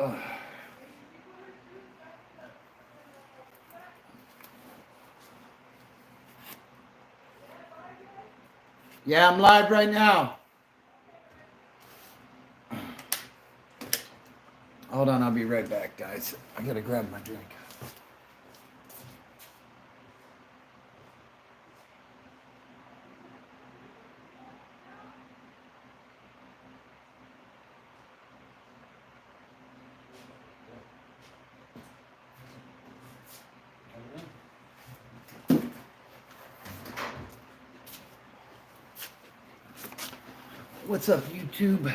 Ugh. Yeah, I'm live right now. Hold on, I'll be right back, guys. I gotta grab my drink. What's up, YouTube?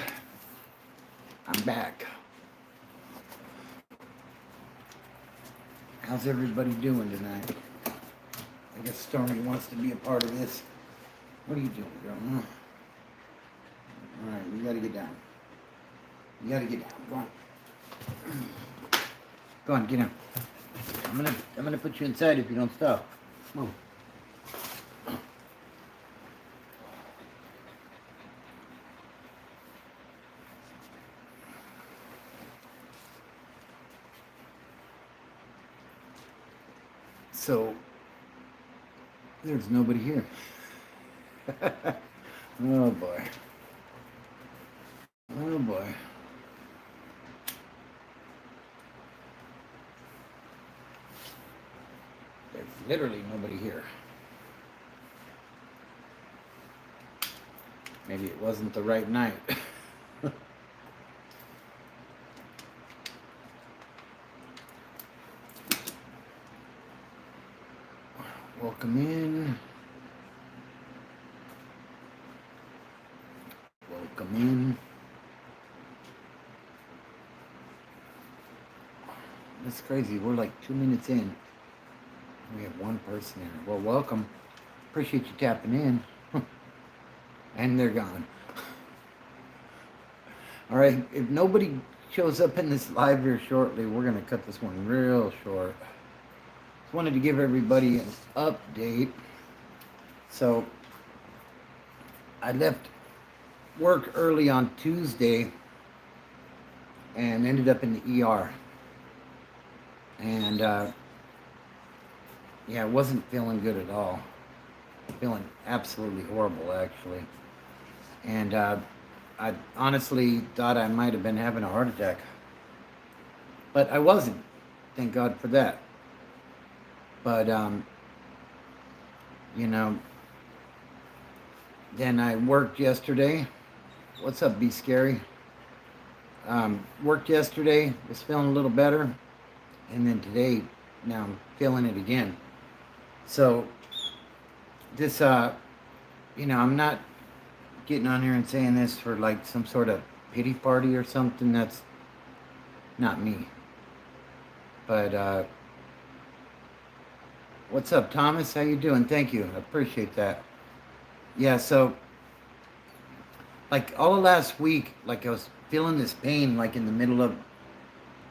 I'm back. How's everybody doing tonight? I guess Stormy wants to be a part of this. What are you doing, girl? All right, you gotta get down. You gotta get down. Go on. Go on, get down. I'm gonna put you inside if you don't stop. Move. So there's nobody here. Oh boy. Oh boy. There's literally nobody here. Maybe it wasn't the right night. Welcome in. Welcome in. That's crazy. We're like 2 minutes in. We have one person in. Well, welcome. Appreciate you tapping in. And they're gone. All right. If nobody shows up in this live here shortly, we're going to cut this one real short. Just wanted to give everybody an update. So I left work early on Tuesday and ended up in the ER. And yeah, I wasn't feeling good at all. Feeling absolutely horrible, actually. And I honestly thought I might have been having a heart attack. But I wasn't. Thank God for that. But, you know, then I worked yesterday. What's up, Be Scary? Worked yesterday, was feeling a little better. And then today, now I'm feeling it again. So, this, you know, I'm not getting on here and saying this for like some sort of pity party or something. That's not me. But, what's up, Thomas? How you doing? Thank you. I appreciate that. Yeah, so, like, all of last week, like, I was feeling this pain, like, in the middle of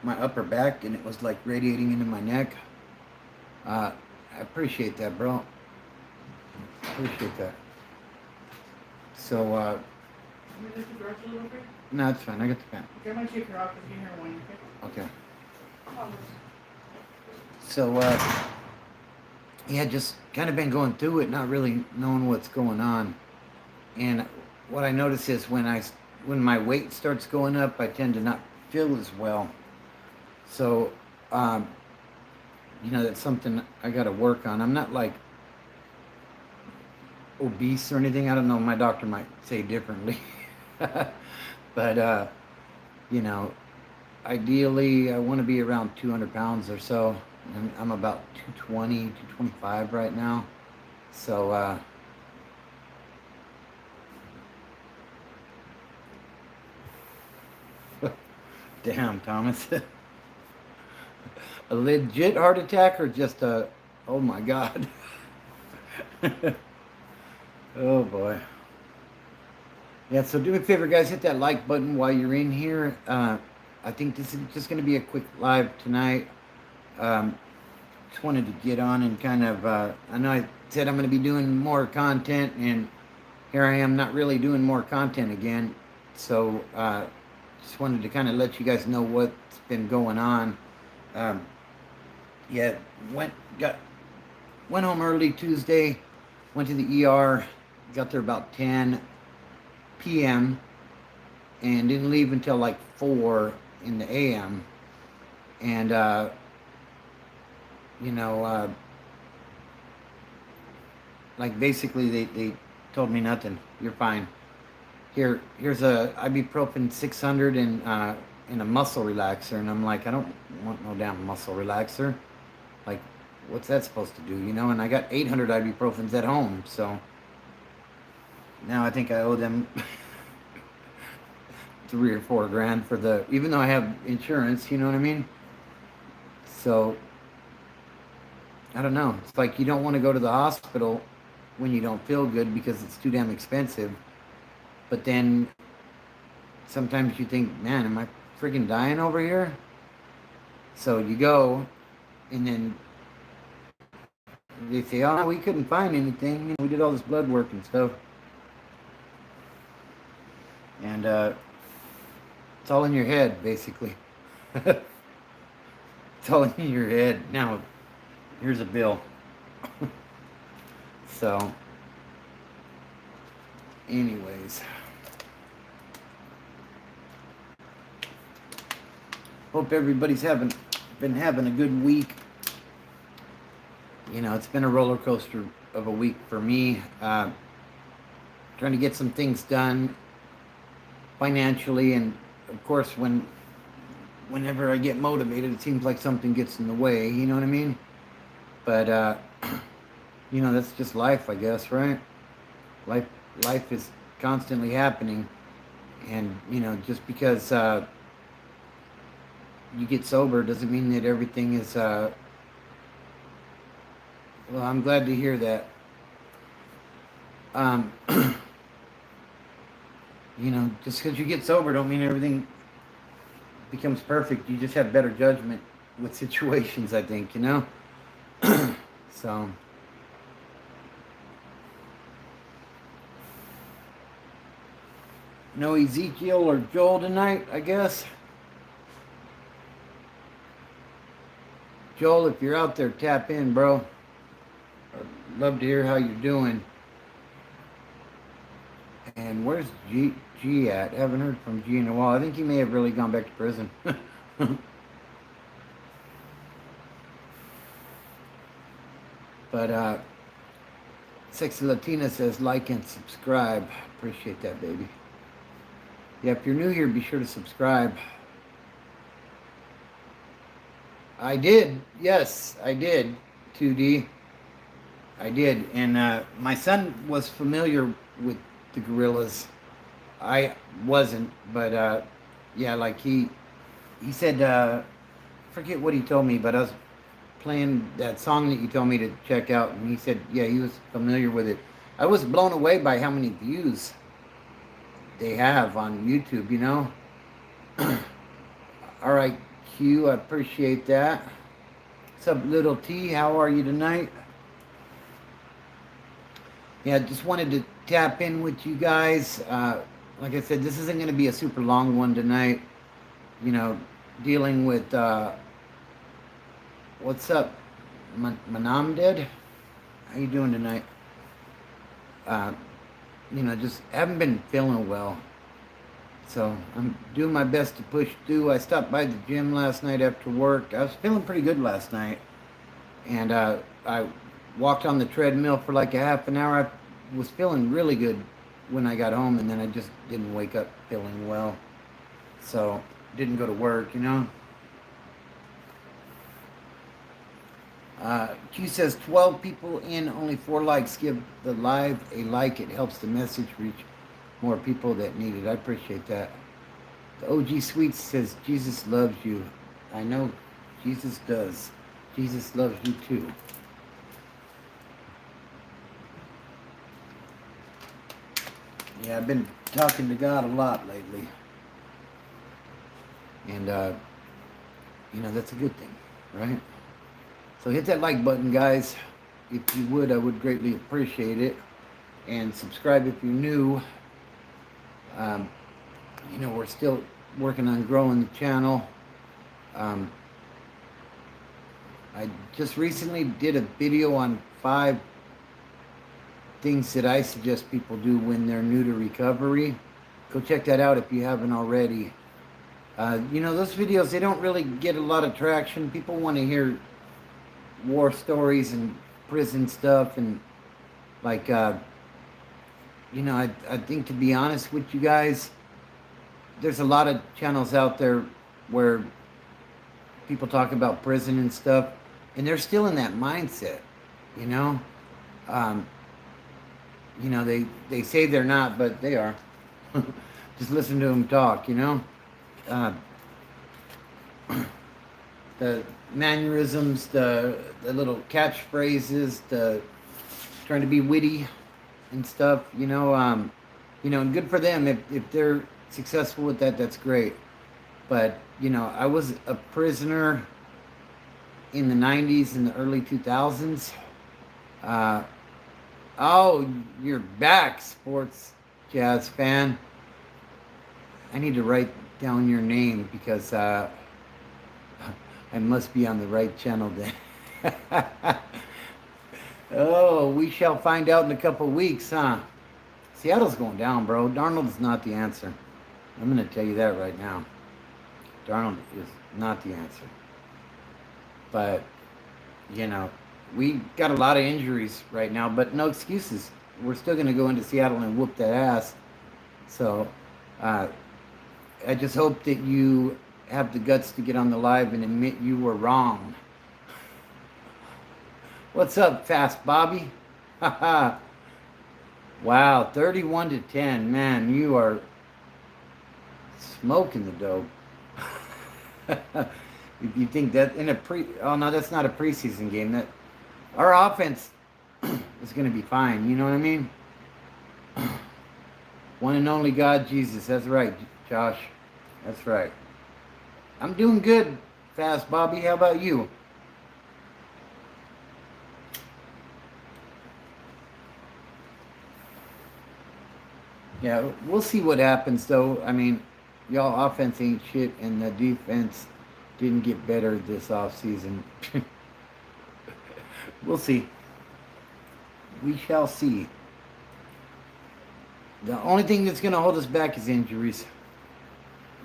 my upper back, and it was, like, radiating into my neck. I appreciate that, bro. Appreciate that. So, Can we lift the doors a little bit? no, it's fine. I got the pen. Okay, I might take her off if you hear one, okay? Okay. So, yeah, just kind of been going through it, not really knowing what's going on. And what I notice is when my weight starts going up, I tend to not feel as well. So, you know, that's something I got to work on. I'm not like obese or anything. I don't know. My doctor might say differently. But, you know, ideally, I want to be around 200 pounds or so. And I'm about 220, 225 right now. So, damn, Thomas. A legit heart attack or just a, oh my God. Oh boy. Yeah, so do me a favor, guys, hit that like button while you're in here. I think this is just going to be a quick live tonight. Just wanted to get on and kind of, I know I said I'm going to be doing more content, and here I am not really doing more content again. So, just wanted to kind of let you guys know what's been going on. Um, yeah, went home early Tuesday, went to the ER, got there about 10 p.m. and didn't leave until like 4 in the a.m. And you know, like basically they told me nothing. You're fine. Here's a ibuprofen 600 and a muscle relaxer, and I'm like, I don't want no damn muscle relaxer. Like, what's that supposed to do, you know? And I got 800 ibuprofens at home, so now I think I owe them 3 or 4 grand for the, even though I have insurance, you know what I mean? So I don't know. It's like you don't want to go to the hospital when you don't feel good because it's too damn expensive. But then sometimes you think, man, am I freaking dying over here? So you go, and then they say, oh, we couldn't find anything. You know, we did all this blood work and stuff. And it's all in your head, basically. It's all in your head. Now, here's a bill. So, anyways. Hope everybody's been having a good week. You know, it's been a roller coaster of a week for me. Trying to get some things done financially, and of course, whenever I get motivated, it seems like something gets in the way. You know what I mean? But you know, that's just life, I guess, right? Life is constantly happening, and you know, just because you get sober doesn't mean that everything is. Well, I'm glad to hear that. You know, just because you get sober don't mean everything becomes perfect. You just have better judgment with situations, I think, you know? So, no Ezekiel or Joel tonight, I guess. Joel, if you're out there, tap in, bro. I'd love to hear how you're doing. And where's G at? Haven't heard from G in a while. I think he may have really gone back to prison. But Sexy Latina says like and subscribe. Appreciate that, baby. Yeah, if you're new here, be sure to subscribe. I did. Yes, I did. 2D. I did. And my son was familiar with the Gorillas. I wasn't, but yeah, like he said, forget what he told me, but I was playing that song that you told me to check out, and he said, yeah, he was familiar with it. I was blown away by how many views they have on YouTube, you know? All right, Q, I appreciate that. What's up, Little T? How are you tonight? Yeah, just wanted to tap in with you guys. Like I said, this isn't going to be a super long one tonight. You know, dealing with, what's up, Manamded? How you doing tonight? You know, just haven't been feeling well. So I'm doing my best to push through. I stopped by the gym last night after work. I was feeling pretty good last night. And I walked on the treadmill for like a half an hour. I was feeling really good when I got home, and then I just didn't wake up feeling well. So didn't go to work, you know. Q says 12 people in, only 4 likes. Give the live a like. It helps the message reach more people that need it. I appreciate that. The OG Sweets says Jesus loves you. I know Jesus does. Jesus loves you too. Yeah, I've been talking to God a lot lately. And, you know, that's a good thing, right? So hit that like button, guys. If you would, I would greatly appreciate it. And subscribe if you're new. You know, we're still working on growing the channel. Um, I just recently did a video on 5 things that I suggest people do when they're new to recovery. Go check that out if you haven't already. You know, those videos, they don't really get a lot of traction. People want to hear war stories and prison stuff. And like, you know, I think, to be honest with you guys, there's a lot of channels out there where people talk about prison and stuff, and they're still in that mindset, you know? You know, they say they're not, but they are. Just listen to them talk, you know? The mannerisms, the little catchphrases, the trying to be witty and stuff, you know, and good for them. If they're successful with that, that's great. But, you know, I was a prisoner in the 90s and the early 2000s. Oh, you're back, Sports Jazz fan. I need to write down your name because I must be on the right channel then. Oh, we shall find out in a couple weeks, huh? Seattle's going down, bro. Darnold's not the answer. I'm going to tell you that right now. Darnold is not the answer. But, you know, we got a lot of injuries right now, but no excuses. We're still going to go into Seattle and whoop that ass. So, I just hope that you have the guts to get on the live and admit you were wrong. What's up, Fast Bobby? Haha. Wow, 31-10. Man, you are smoking the dope. If you think that in a oh no, that's not a preseason game. That our offense is going to be fine. You know what I mean? One and only God, Jesus. That's right, Josh. That's right. I'm doing good, Fast Bobby. How about you? Yeah, we'll see what happens, though. I mean, y'all offense ain't shit, and the defense didn't get better this offseason. We'll see. We shall see. The only thing that's going to hold us back is injuries.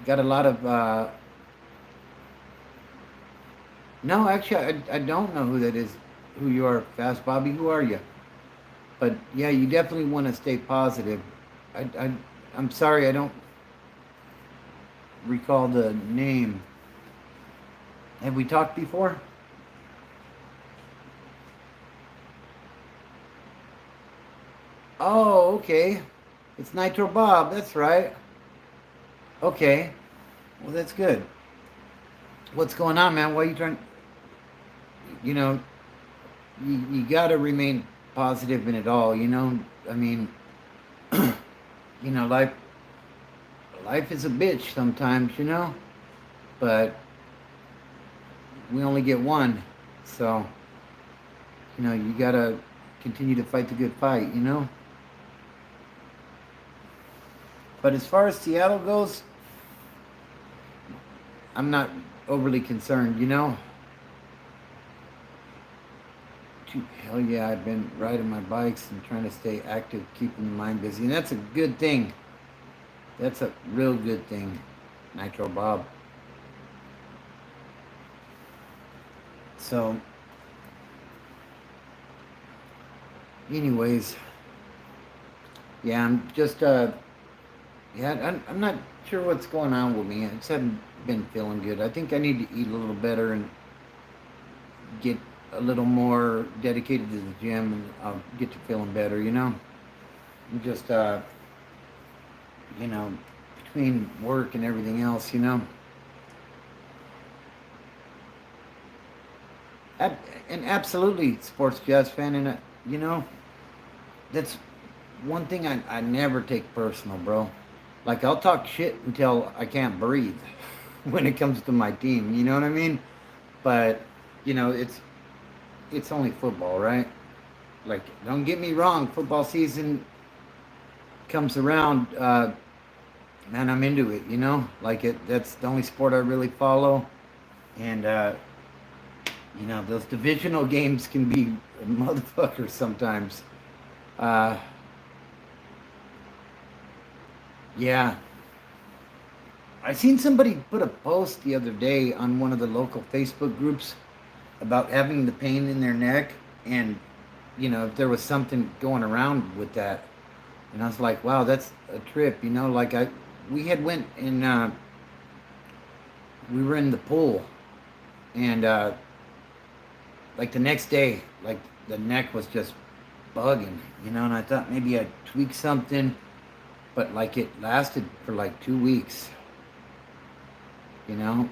Got a lot of... No, actually, I don't know who that is, who you are, Fast Bobby. Who are you? But, yeah, you definitely want to stay positive. I'm sorry, I don't recall the name. Have we talked before? Oh, okay. It's Nitro Bob, that's right. Okay. Well, that's good. What's going on, man? Why are you trying... You know, you got to remain positive in it all, you know? I mean... You know, life is a bitch sometimes, you know, but we only get one, so, you know, you gotta continue to fight the good fight, you know. But as far as Seattle goes, I'm not overly concerned, you know. Hell yeah, I've been riding my bikes and trying to stay active, keeping the mind busy. And that's a good thing. That's a real good thing, Nitro Bob. So, anyways, yeah, I'm just, yeah, I'm not sure what's going on with me. I just haven't been feeling good. I think I need to eat a little better and get a little more dedicated to the gym, and I'll get to feeling better, you know. I'm just, you know, between work and everything else, you know. And absolutely, Sports Jazz fan, and you know, that's one thing I never take personal, bro. Like, I'll talk shit until I can't breathe when it comes to my team, you know what I mean? But, you know, it's only football, right? Like, don't get me wrong, football season comes around, man, I'm into it. Like that's the only sport I really follow, and those divisional games can be a motherfucker sometimes. Uh, yeah, I seen somebody put a post the other day on one of the local Facebook groups about having the pain in their neck, and if there was something going around with that. And I was like, wow, that's a trip. Like we had went and we were in the pool, and like the next day, like the neck was just bugging, and I thought maybe I'd tweak something, but like it lasted for like 2 weeks, you know.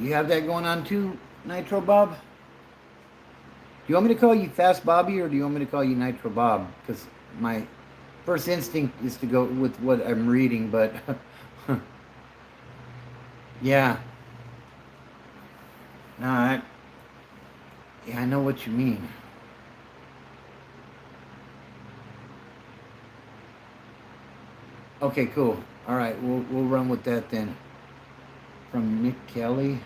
You have that going on too, Nitro Bob? Do you want me to call you Fast Bobby or do you want me to call you Nitro Bob? Because my first instinct is to go with what I'm reading, but yeah, no, yeah, I know what you mean. Okay, cool. All right, we'll run with that then. From Nick Kelly.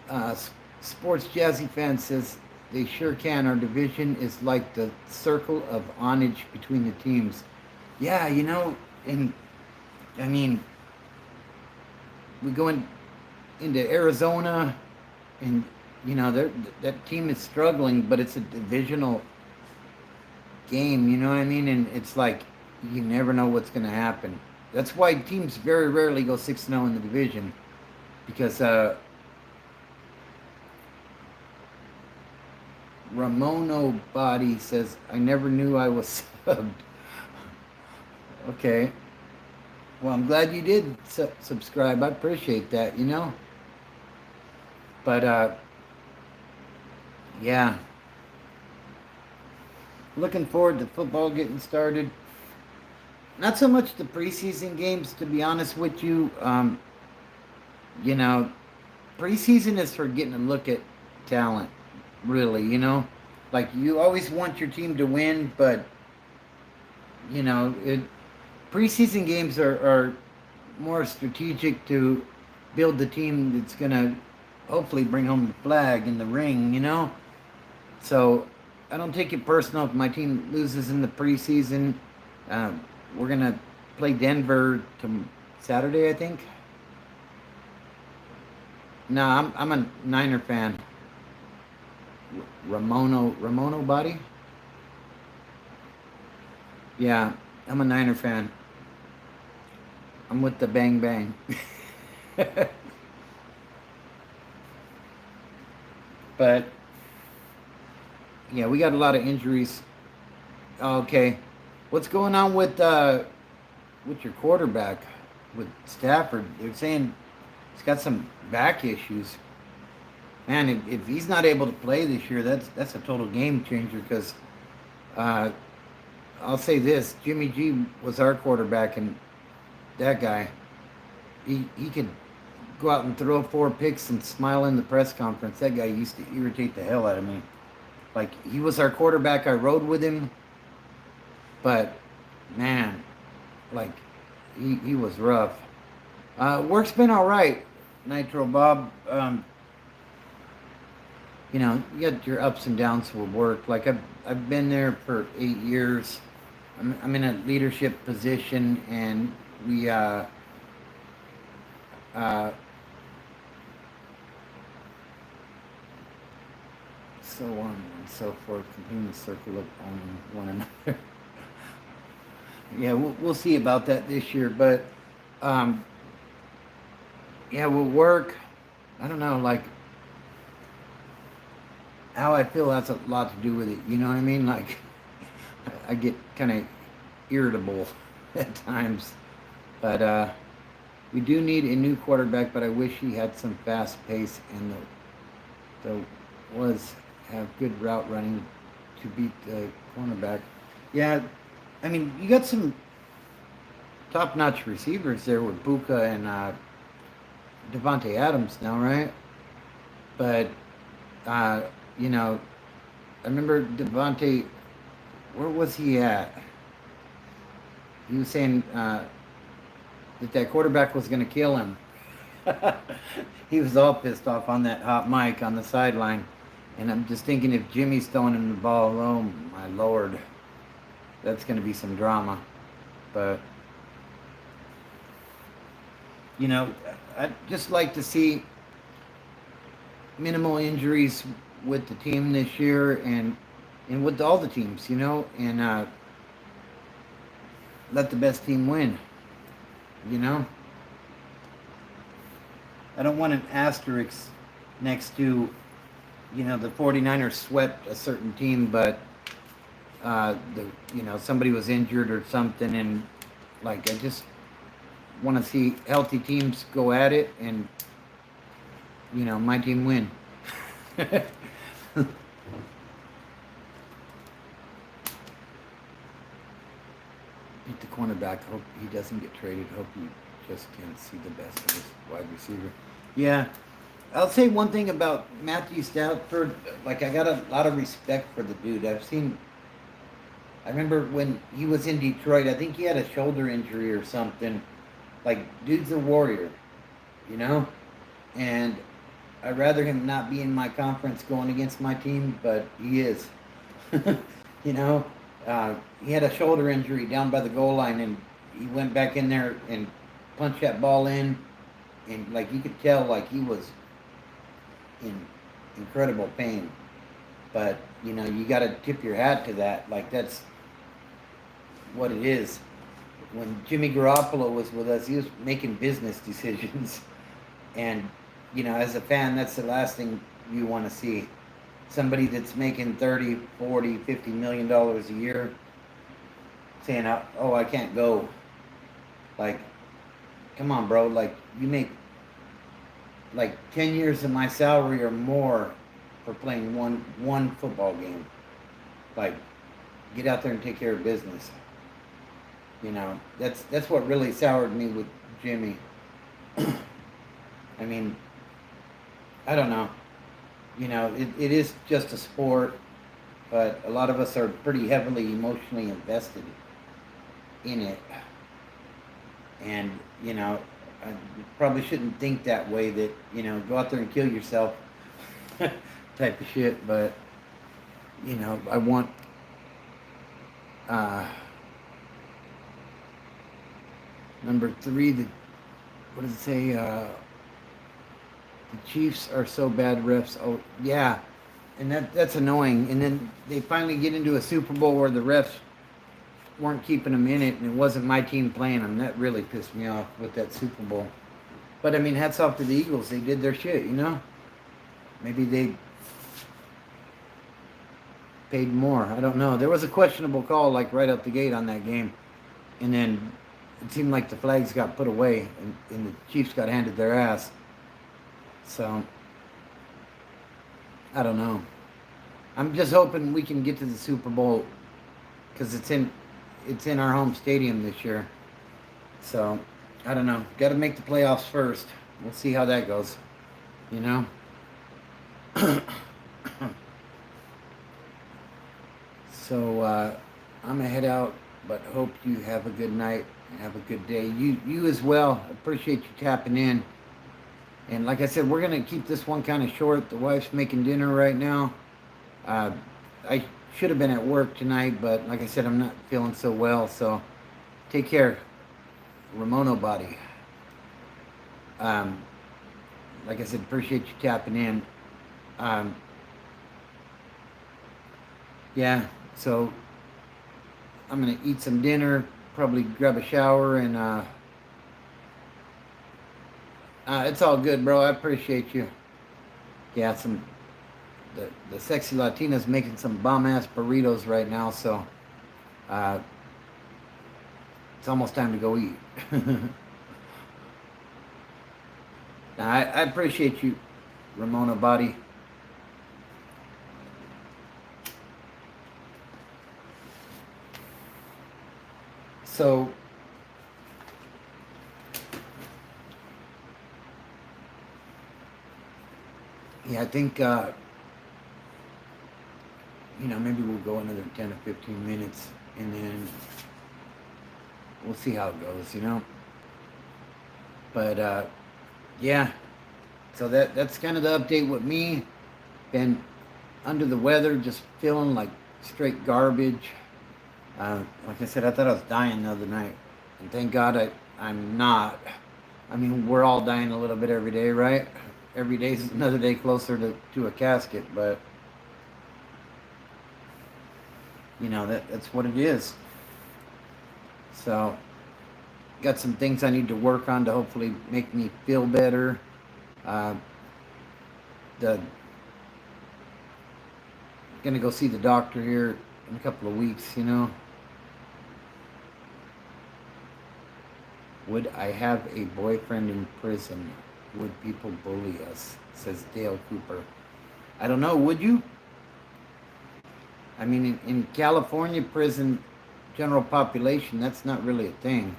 Uh, Sports Jazzy fan says they sure can. Our division is like the circle of onage between the teams. Yeah, and I mean, we go into Arizona, and that team is struggling, but it's a divisional game. You know what I mean? And it's like you never know what's going to happen. That's why teams very rarely go 6-0 in the division, because Ramono Body says, I never knew I was subbed. Okay. Well, I'm glad you did subscribe. I appreciate that. But, yeah. Looking forward to football getting started. Not so much the preseason games, to be honest with you. You know, preseason is for getting a look at talent, really. Like, you always want your team to win, but, preseason games are more strategic to build the team that's going to hopefully bring home the flag in the ring. So I don't take it personal if my team loses in the preseason. We're going to play Denver to Saturday, I think. No, I'm a Niner fan. Ramono Body? Yeah, I'm a Niner fan. I'm with the Bang Bang. But yeah, we got a lot of injuries. Okay, what's going on with your quarterback, with Stafford? They're saying he's got some back issues. Man, if he's not able to play this year, that's a total game changer. Because uh, I'll say this: Jimmy G was our quarterback, and that guy, he could go out and throw 4 picks and smile in the press conference. That guy used to irritate the hell out of me. Like, he was our quarterback. I rode with him, but man, like he was rough. Work's been all right, Nitro Bob. You got your ups and downs with work. Like, I've been there for 8 years. I'm in a leadership position, and we uh, so on and so forth. Continue the circle of owning one another. Yeah, we'll see about that this year, but um, yeah, with work, I don't know, like how I feel has a lot to do with it. You know what I mean? Like, I get kind of irritable at times, but we do need a new quarterback. But I wish he had some fast pace and the was have good route running to beat the cornerback. Yeah, I mean, you got some top-notch receivers there with Buka and Devontae Adams now, right? But uh, you know, I remember Devontae where was he at? He was saying that quarterback was going to kill him. He was all pissed off on that hot mic on the sideline. And I'm just thinking if Jimmy's throwing him the ball, oh my lord, that's going to be some drama. But, you know, I'd just like to see minimal injuries with the team this year and with all the teams, you know, and let the best team win, you know. I don't want an asterisk next to, you know, the 49ers swept a certain team, but somebody was injured or something, and like I just want to see healthy teams go at it, and you know, my team win. Beat the cornerback. Hope he doesn't get traded. Hope he just can't see the best of his wide receiver. Yeah. I'll say one thing about Matthew Stafford. Like, I got a lot of respect for the dude. I remember when he was in Detroit, I think he had a shoulder injury or something. Like, dude's a warrior, you know? And I'd rather him not be in my conference going against my team, but he is. You know? He had a shoulder injury down by the goal line, and he went back in there and punched that ball in. And, like, you could tell, like, he was in incredible pain, but you know, you got to tip your hat to that. Like, that's what it is. When Jimmy Garoppolo was with us, he was making business decisions, and you know, as a fan, that's the last thing you want to see. Somebody that's making 30, 40, 50 million dollars a year saying, oh, I can't go. Like, come on, bro. Like, you make like 10 years of my salary or more for playing one football game. Like, get out there and take care of business. You know, that's what really soured me with Jimmy. I mean, I don't know. You know, it is just a sport, but a lot of us are pretty heavily emotionally invested in it. And, you know, I probably shouldn't think that way, that, you know, go out there and kill yourself type of shit. But, you know, I want number 3, what does it say? The Chiefs are so bad, refs. Oh, yeah. And that's annoying. And then they finally get into a Super Bowl where the refs weren't keeping them in it, and it wasn't my team playing them. That really pissed me off with that Super Bowl. But I mean, hats off to the Eagles. They did their shit, you know? Maybe they paid more. I don't know. There was a questionable call, like, right out the gate on that game. And then it seemed like the flags got put away, and the Chiefs got handed their ass. So, I don't know. I'm just hoping we can get to the Super Bowl, because it's in our home stadium this year. So, I don't know. Got to make the playoffs first. We'll see how that goes. You know? So, I'm going to head out, but hope you have a good night and have a good day. You as well. Appreciate you tapping in. And like I said, we're going to keep this one kind of short. The wife's making dinner right now. I should have been at work tonight, but like I said, I'm not feeling so well. So take care, Ramono Body. Like I said, appreciate you tapping in. Yeah, so I'm going to eat some dinner, probably grab a shower, and it's all good, bro. I appreciate you. Yeah, the sexy Latina's making some bomb-ass burritos right now, so it's almost time to go eat. Now, I appreciate you, Ramona Body. So, yeah, I think, maybe we'll go another 10 or 15 minutes, and then we'll see how it goes. But yeah, so that's kind of the update with me. Been under the weather, just feeling like straight garbage. Like I said, I thought I was dying the other night, and thank God I'm not. I mean, we're all dying a little bit every day, right? Every day is another day closer to a casket, but that's what it is. So, got some things I need to work on to hopefully make me feel better. Uh, the Gonna go see the doctor here in a couple of weeks. Would I have a boyfriend in prison? Would people bully us? Says Dale Cooper. I don't know, would you? I mean, in California prison, general population, that's not really a thing.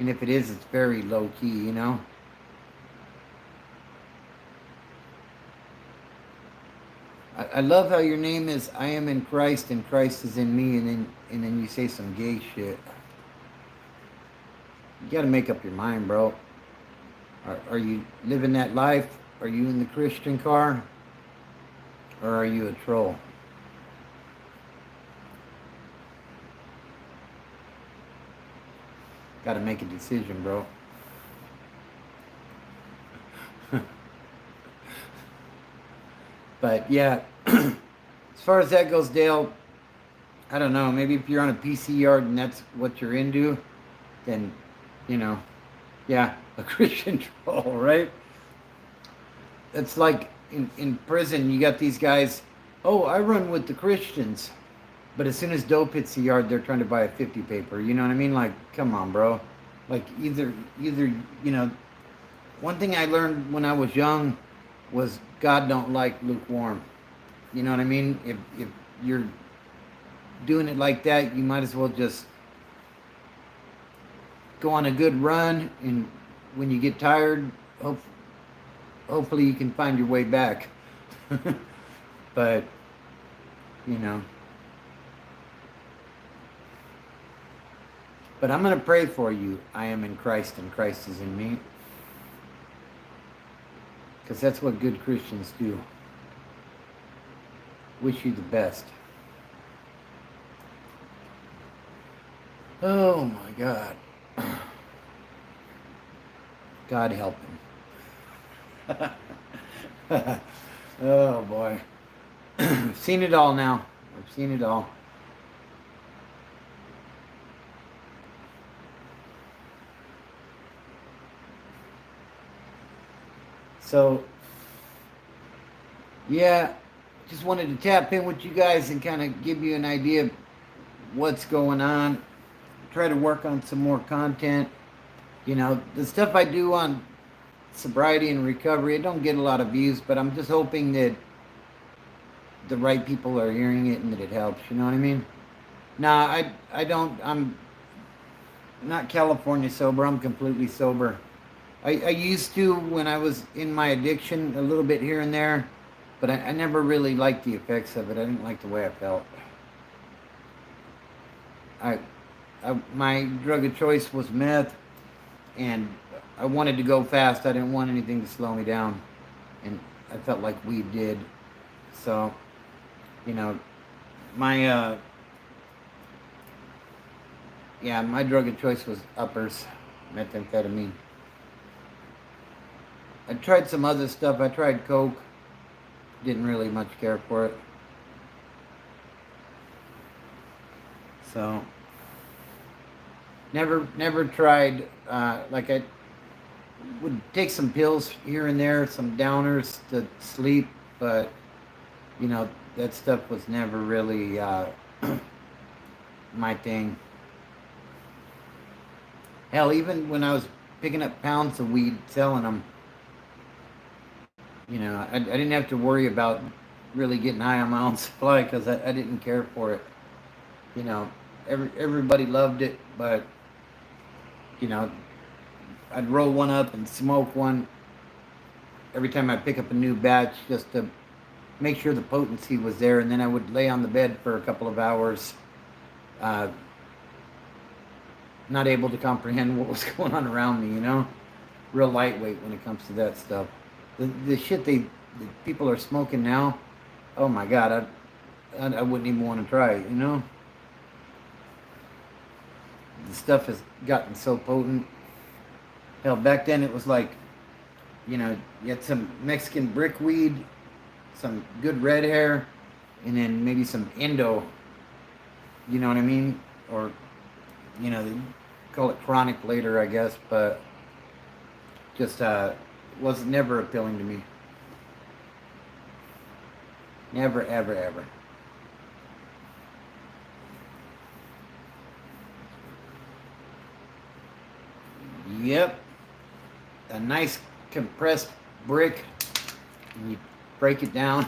And if it is, it's very low key. I love how your name is I am in Christ and Christ is in me, and then you say some gay shit. You gotta make up your mind, bro. Are you living that life? Are you in the Christian car? Or are you a troll? Gotta make a decision, bro. But yeah, as far as that goes, Dale, I don't know. Maybe if you're on a PC yard and that's what you're into, then, yeah, a Christian troll, right? It's like in prison, you got these guys, oh, I run with the Christians. But as soon as dope hits the yard, they're trying to buy a 50 paper. You know what I mean? Like, come on, bro. Like, either, one thing I learned when I was young was God don't like lukewarm. You know what I mean? If you're doing it like that, you might as well just go on a good run, and when you get tired, hopefully you can find your way back. But, but I'm going to pray for you. I am in Christ and Christ is in me. Because that's what good Christians do. Wish you the best. Oh my God. God help him. Oh boy. I've seen it all now. I've seen it all. So, yeah, just wanted to tap in with you guys and kind of give you an idea of what's going on. Try to work on some more content. The stuff I do on sobriety and recovery, I don't get a lot of views, but I'm just hoping that the right people are hearing it and that it helps. You know what I mean? Nah, I'm not California sober. I'm completely sober. I used to when I was in my addiction a little bit here and there, but I never really liked the effects of it. I didn't like the way I felt. My drug of choice was meth, and I wanted to go fast. I didn't want anything to slow me down, and I felt like weed did. So, my my drug of choice was uppers, methamphetamine. I tried some other stuff. I tried coke. Didn't really much care for it. So, never tried. Like I would take some pills here and there, some downers to sleep, but that stuff was never really my thing. Hell, even when I was picking up pounds of weed, selling them, I didn't have to worry about really getting high on my own supply because I didn't care for it. Everybody loved it, but I'd roll one up and smoke one every time I pick up a new batch just to make sure the potency was there, and then I would lay on the bed for a couple of hours, uh, not able to comprehend what was going on around me, you know? Real lightweight when it comes to that stuff. The shit the people are smoking now, oh my God, I wouldn't even want to try it, you know? The stuff has gotten so potent. Hell, back then it was like, you know, you had some Mexican brickweed, some good red hair, and then maybe some Indo, you know what I mean? Or, you know, they call it chronic later, I guess, but just was never appealing to me. Never, ever, ever. Yep. A nice compressed brick, and you break it down.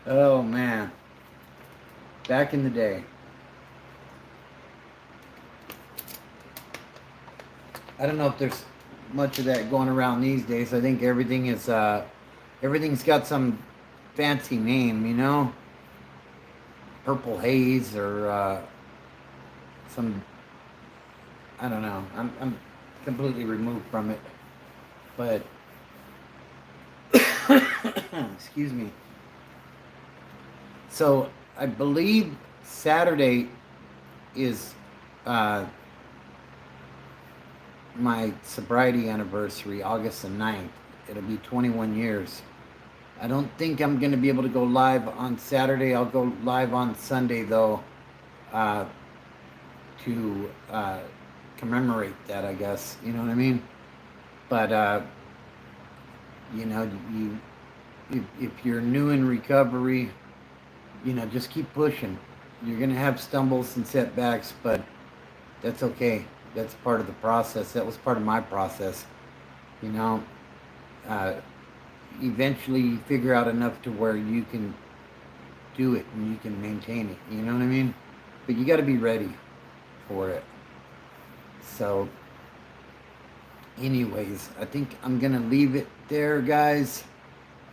Oh man. Back in the day. I don't know if there's much of that going around these days. I think everything is everything's got some fancy name, you know? Purple haze or some, I don't know. I'm completely removed from it. But excuse me. So I believe Saturday is my sobriety anniversary, August the 9th. It'll be 21 years. I don't think I'm going to be able to go live on Saturday. I'll go live on Sunday, though, to commemorate that, I guess. You know what I mean? But, you know, if you're new in recovery, you know, just keep pushing. You're going to have stumbles and setbacks, but that's okay. That's part of the process. That was part of my process. You know, eventually you figure out enough to where you can do it and you can maintain it. You know what I mean? But you got to be ready for it. So, anyways, I think I'm going to leave it there, guys.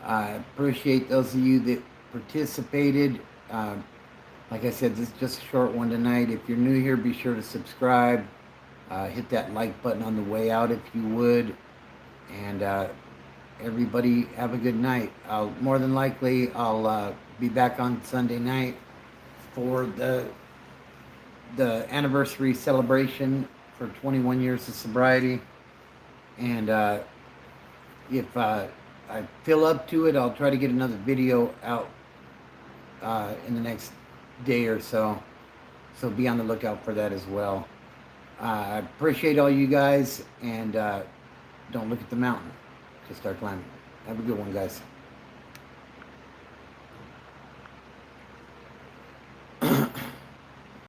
I appreciate those of you that participated. Like I said, this is just a short one tonight. If you're new here, be sure to subscribe. Hit that like button on the way out if you would. And everybody have a good night. More than likely, I'll be back on Sunday night for the anniversary celebration for 21 years of sobriety. And if I feel up to it, I'll try to get another video out in the next day or so. So be on the lookout for that as well. I appreciate all you guys, and don't look at the mountain. Just start climbing. Have a good one, guys.